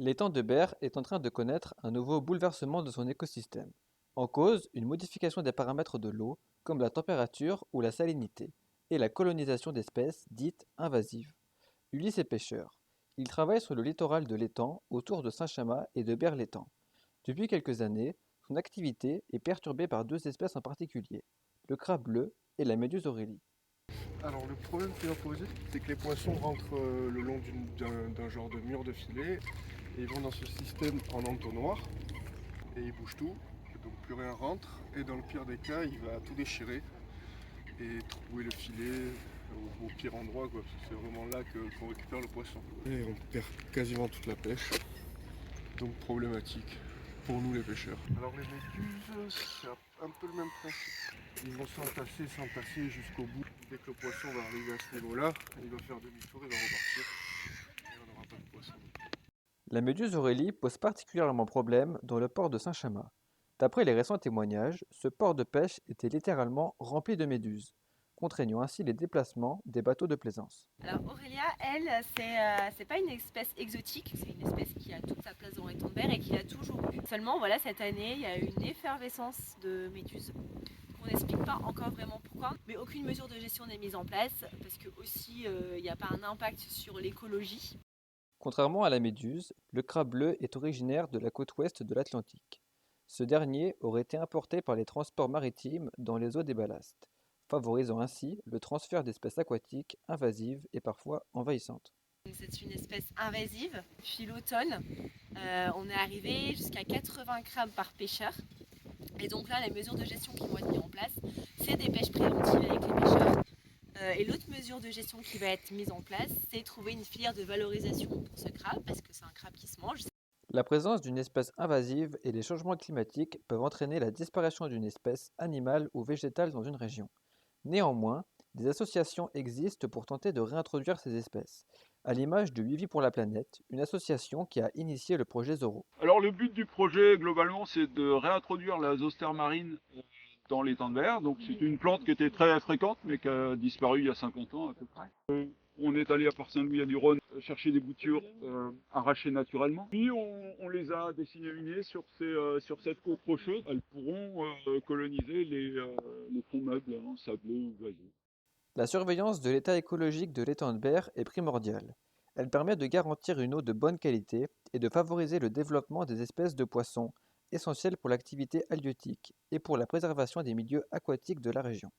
L'étang de Berre est en train de connaître un nouveau bouleversement de son écosystème. En cause, une modification des paramètres de l'eau, comme la température ou la salinité, et la colonisation d'espèces dites invasives. Ulysse est pêcheur. Il travaille sur le littoral de l'étang, autour de Saint-Chamas et de Berre-l'Étang. Depuis quelques années, son activité est perturbée par deux espèces en particulier, le crabe bleu et la méduse aurélie. Alors le problème qu'il a posé, c'est que les poissons rentrent le long d'un genre de mur de filet et ils vont dans ce système en entonnoir et ils bougent tout, donc plus rien rentre et dans le pire des cas il va tout déchirer et trouver le filet au pire endroit quoi, parce que c'est vraiment là qu'on récupère le poisson. Et on perd quasiment toute la pêche, donc problématique pour nous les pêcheurs. Alors les méduses, c'est un peu le même principe. Ils vont s'entasser jusqu'au bout. Dès que le poisson va arriver à ce niveau-là, il va faire demi-tour, il va repartir et on n'aura pas de poisson. La méduse aurélie pose particulièrement problème dans le port de Saint-Chamas. D'après les récents témoignages, ce port de pêche était littéralement rempli de méduses, contraignant ainsi les déplacements des bateaux de plaisance. Alors Aurélia, elle, c'est pas une espèce exotique, c'est une espèce qui a toute sa place dans l'étang de Berre et qui a toujours eu. Seulement, voilà, cette année, il y a eu une effervescence de méduses. On n'explique pas encore vraiment pourquoi, mais aucune mesure de gestion n'est mise en place parce que aussi il n'y a pas un impact sur l'écologie. Contrairement à la méduse, le crabe bleu est originaire de la côte ouest de l'Atlantique. Ce dernier aurait été importé par les transports maritimes dans les eaux des ballasts, favorisant ainsi le transfert d'espèces aquatiques invasives et parfois envahissantes. C'est une espèce invasive. Depuis l'automne, on est arrivé jusqu'à 80 crabes par pêcheur. Et donc là, les mesures de gestion qui vont être mises en place, c'est des pêches préventives avec les pêcheurs. Et l'autre mesure de gestion qui va être mise en place, c'est trouver une filière de valorisation pour ce crabe, parce que c'est un crabe qui se mange. La présence d'une espèce invasive et les changements climatiques peuvent entraîner la disparition d'une espèce animale ou végétale dans une région. Néanmoins, des associations existent pour tenter de réintroduire ces espèces, à l'image de Wivi pour la planète, une association qui a initié le projet Zoro. Alors le but du projet globalement c'est de réintroduire la zoster marine dans l'étang de Berre. Donc c'est une plante qui était très fréquente mais qui a disparu il y a 50 ans à peu près. On est allé à Port-Saint-Louis à du Rhône chercher des boutures arrachées naturellement. Puis on les a disséminées sur cette côte rocheuse. Elles pourront coloniser les fonds meubles, hein, sableux ou vaseux. La surveillance de l'état écologique de l'étang de Berre est primordiale. Elle permet de garantir une eau de bonne qualité et de favoriser le développement des espèces de poissons, essentielles pour l'activité halieutique et pour la préservation des milieux aquatiques de la région.